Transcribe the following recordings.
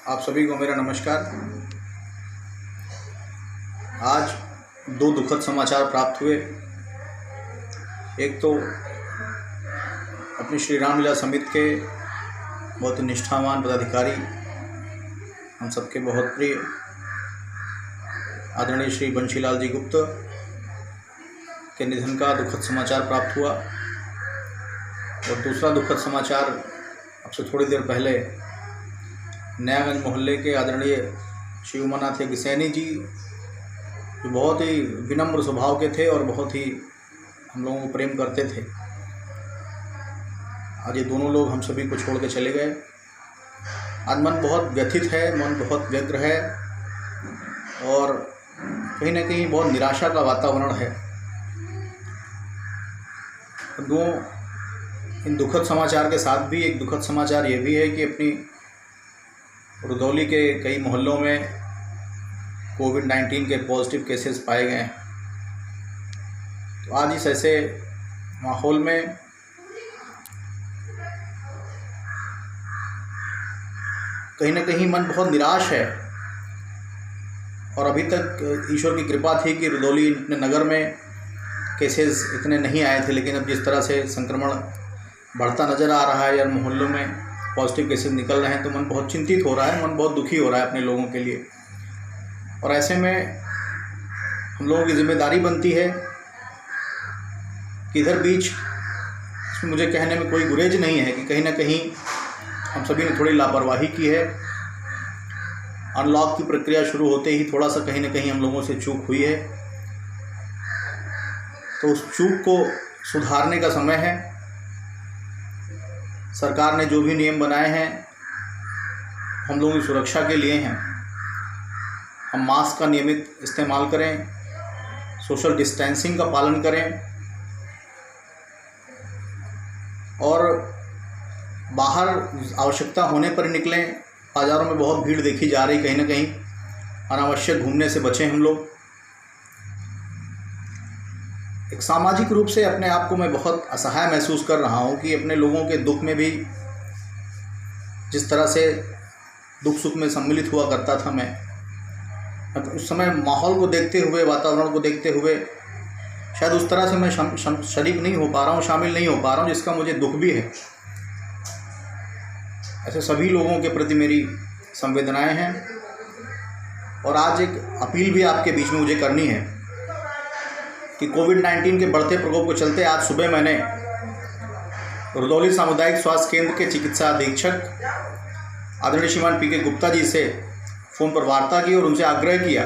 आप सभी को मेरा नमस्कार। आज दो दुखद समाचार प्राप्त हुए। एक तो अपनी श्री रामलीला समिति के बहुत ही निष्ठावान पदाधिकारी, हम सबके बहुत प्रिय आदरणीय श्री बंशीलाल जी गुप्ता के निधन का दुखद समाचार प्राप्त हुआ। और दूसरा दुखद समाचार अब से थोड़ी देर पहले नयागंज मोहल्ले के आदरणीय श्री उमानाथ गिसैनी जी, जो बहुत ही विनम्र स्वभाव के थे और बहुत ही हम लोगों को प्रेम करते थे, आज ये दोनों लोग हम सभी को छोड़ के चले गए। आज मन बहुत व्यथित है, मन बहुत व्यग्र है और कहीं ना कहीं बहुत निराशा का वातावरण है। इन दुखद समाचार के साथ भी एक दुखद समाचार ये भी है कि अपनी रुदौली के कई मोहल्लों में कोविड-19 के पॉजिटिव केसेस पाए गए हैं। तो आज इस ऐसे माहौल में कहीं ना कहीं मन बहुत निराश है। और अभी तक ईश्वर की कृपा थी कि रुदौली नगर में केसेस इतने नहीं आए थे, लेकिन अब जिस तरह से संक्रमण बढ़ता नज़र आ रहा है या मोहल्लों में पॉजिटिव केसेस निकल रहे हैं, तो मन बहुत चिंतित हो रहा है, मन बहुत दुखी हो रहा है अपने लोगों के लिए। और ऐसे में हम लोगों की जिम्मेदारी बनती है कि इधर बीच इसमें मुझे कहने में कोई गुरेज नहीं है कि कहीं ना कहीं हम सभी ने थोड़ी लापरवाही की है। अनलॉक की प्रक्रिया शुरू होते ही थोड़ा सा कहीं ना कहीं हम लोगों से चूक हुई है, तो उस चूक को सुधारने का समय है। सरकार ने जो भी नियम बनाए हैं हम लोगों की सुरक्षा के लिए हैं। हम मास्क का नियमित इस्तेमाल करें, सोशल डिस्टेंसिंग का पालन करें और बाहर आवश्यकता होने पर निकलें। बाज़ारों में बहुत भीड़ देखी जा रही, कहीं ना कहीं अनावश्यक घूमने से बचें हम लोग। एक सामाजिक रूप से अपने आप को मैं बहुत असहाय महसूस कर रहा हूँ कि अपने लोगों के दुख में भी जिस तरह से दुख सुख में सम्मिलित हुआ करता था मैं, उस समय माहौल को देखते हुए, वातावरण को देखते हुए शायद उस तरह से मैं शरीक नहीं हो पा रहा हूँ, शामिल नहीं हो पा रहा हूँ, जिसका मुझे दुख भी है। ऐसे सभी लोगों के प्रति मेरी संवेदनाएं हैं। और आज एक अपील भी आपके बीच में मुझे करनी है कि कोविड-19 के बढ़ते प्रकोप को चलते आज सुबह मैंने रुदौली सामुदायिक स्वास्थ्य केंद्र के चिकित्सा अधीक्षक आदरणीय श्रीमान पी के गुप्ता जी से फ़ोन पर वार्ता की और उनसे आग्रह किया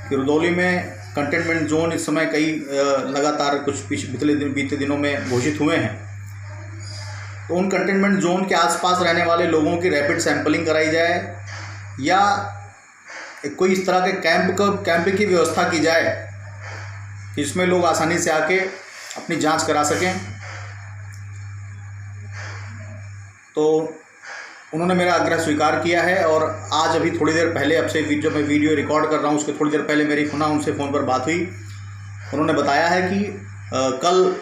कि रुदौली में कंटेनमेंट जोन इस समय कई लगातार कुछ बीते दिनों में घोषित हुए हैं, तो उन कंटेनमेंट जोन के आसपास रहने वाले लोगों की रैपिड सैंपलिंग कराई जाए या कोई इस तरह के कैंप की व्यवस्था की जाए कि इसमें लोग आसानी से आके अपनी जांच करा सकें। तो उन्होंने मेरा आग्रह स्वीकार किया है और आज अभी थोड़ी देर पहले, अब से जो मैं वीडियो रिकॉर्ड कर रहा हूँ उसके थोड़ी देर पहले मेरी उनसे फ़ोन पर बात हुई। उन्होंने बताया है कि कल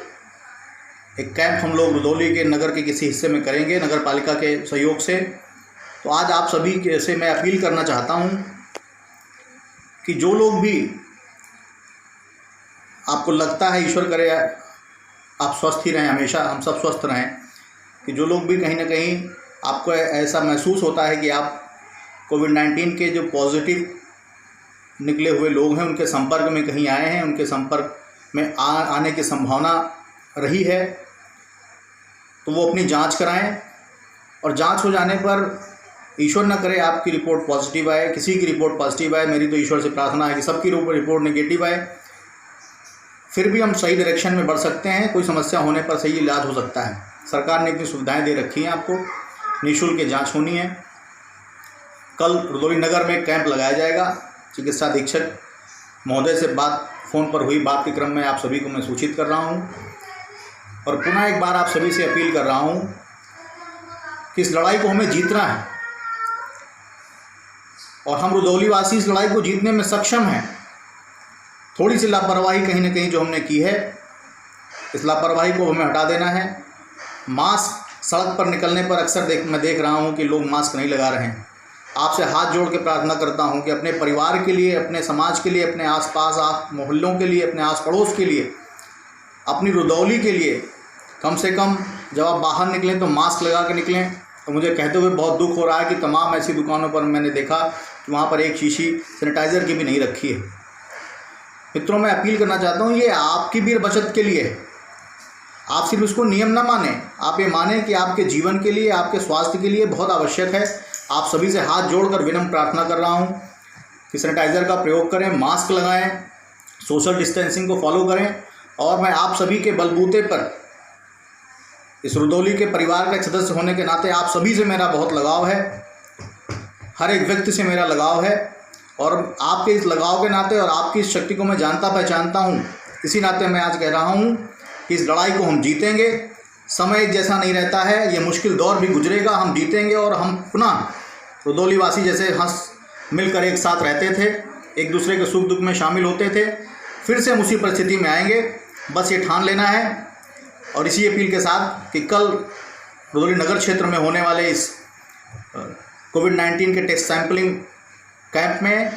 एक कैंप हम लोग रुदौली के नगर के किसी हिस्से में करेंगे नगर पालिका के सहयोग से। तो आज आप सभी से मैं अपील करना चाहता हूँ कि जो लोग भी आपको लगता है, ईश्वर करे आप स्वस्थ ही रहें, हमेशा हम सब स्वस्थ रहें, कि जो लोग भी कहीं ना कहीं आपको ऐसा महसूस होता है कि आप कोविड-19 के जो पॉजिटिव निकले हुए लोग हैं उनके संपर्क में कहीं आए हैं, उनके संपर्क में आने की संभावना रही है, तो वो अपनी जांच कराएं। और जांच हो जाने पर ईश्वर न करे आपकी रिपोर्ट पॉजिटिव आए, किसी की रिपोर्ट पॉजिटिव आए, मेरी तो ईश्वर से प्रार्थना है कि सबकी रिपोर्ट नेगेटिव आए, फिर भी हम सही डायरेक्शन में बढ़ सकते हैं। कोई समस्या होने पर सही इलाज हो सकता है। सरकार ने इतनी सुविधाएं दे रखी हैं, आपको निःशुल्क जांच होनी है। कल रुदौली नगर में कैंप लगाया जाएगा। चिकित्सा अधीक्षक महोदय से बात फ़ोन पर हुई, बात के क्रम में आप सभी को मैं सूचित कर रहा हूं। और पुनः एक बार आप सभी से अपील कर रहा हूं कि इस लड़ाई को हमें जीतना है और हम रुदौली वासी इस लड़ाई को जीतने में सक्षम हैं। थोड़ी सी लापरवाही कहीं ना कहीं जो हमने की है, इस लापरवाही को हमें हटा देना है। मास्क सड़क पर निकलने पर अक्सर मैं देख रहा हूँ कि लोग मास्क नहीं लगा रहे हैं। आपसे हाथ जोड़ के प्रार्थना करता हूं कि अपने परिवार के लिए, अपने समाज के लिए, अपने आसपास मोहल्लों के लिए, अपने आस पड़ोस के लिए, अपनी रुदौली के लिए कम से कम जब आप बाहर निकलें तो मास्क लगा के निकलें। तो मुझे कहते हुए बहुत दुख हो रहा है कि तमाम ऐसी दुकानों पर मैंने देखा कि वहाँ पर एक शीशी सैनिटाइज़र की भी नहीं रखी है। मित्रों, मैं अपील करना चाहता हूँ, ये आपकी भी बचत के लिए है। आप सिर्फ उसको नियम ना माने, आप ये माने कि आपके जीवन के लिए, आपके स्वास्थ्य के लिए बहुत आवश्यक है। आप सभी से हाथ जोड़कर विनम्र प्रार्थना कर रहा हूँ कि सैनिटाइज़र का प्रयोग करें, मास्क लगाएं, सोशल डिस्टेंसिंग को फॉलो करें। और मैं आप सभी के बलबूते पर, इस रुदौली के परिवार का एक सदस्य होने के नाते आप सभी से मेरा बहुत लगाव है, हर एक व्यक्ति से मेरा लगाव है। और आपके इस लगाव के नाते और आपकी इस शक्ति को मैं जानता पहचानता हूँ, इसी नाते मैं आज कह रहा हूँ कि इस लड़ाई को हम जीतेंगे। समय एक जैसा नहीं रहता है, ये मुश्किल दौर भी गुजरेगा, हम जीतेंगे और हम पुनः रुदौली वासी जैसे हंस मिलकर एक साथ रहते थे, एक दूसरे के सुख दुख में शामिल होते थे, फिर से हम उसी परिस्थिति में आएंगे। बस ये ठान लेना है। और इसी अपील के साथ कि कल रुदौली नगर क्षेत्र में होने वाले इस कोविड-19 के टेस्ट सैंपलिंग कैंप में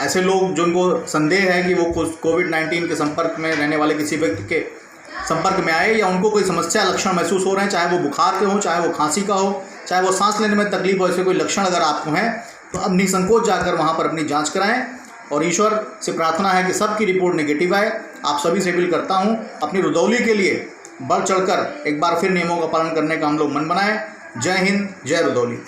ऐसे लोग जिनको संदेह है कि वो कोविड-19 के संपर्क में रहने वाले किसी व्यक्ति के संपर्क में आए, या उनको कोई समस्या लक्षण महसूस हो रहे हैं, चाहे वो बुखार के हो, चाहे वो खांसी का हो, चाहे वो सांस लेने में तकलीफ हो, ऐसे कोई लक्षण अगर आपको हैं तो अब निसंकोच जाकर वहाँ पर अपनी जांच कराएं। और ईश्वर से प्रार्थना है कि सबकी रिपोर्ट नेगेटिव आए। आप सभी से अपील करता हूँ, अपनी रुदौली के लिए बढ़ चढ़कर एक बार फिर नियमों का पालन करने का हम लोग मन बनाएं। जय हिंद, जय रुदौली।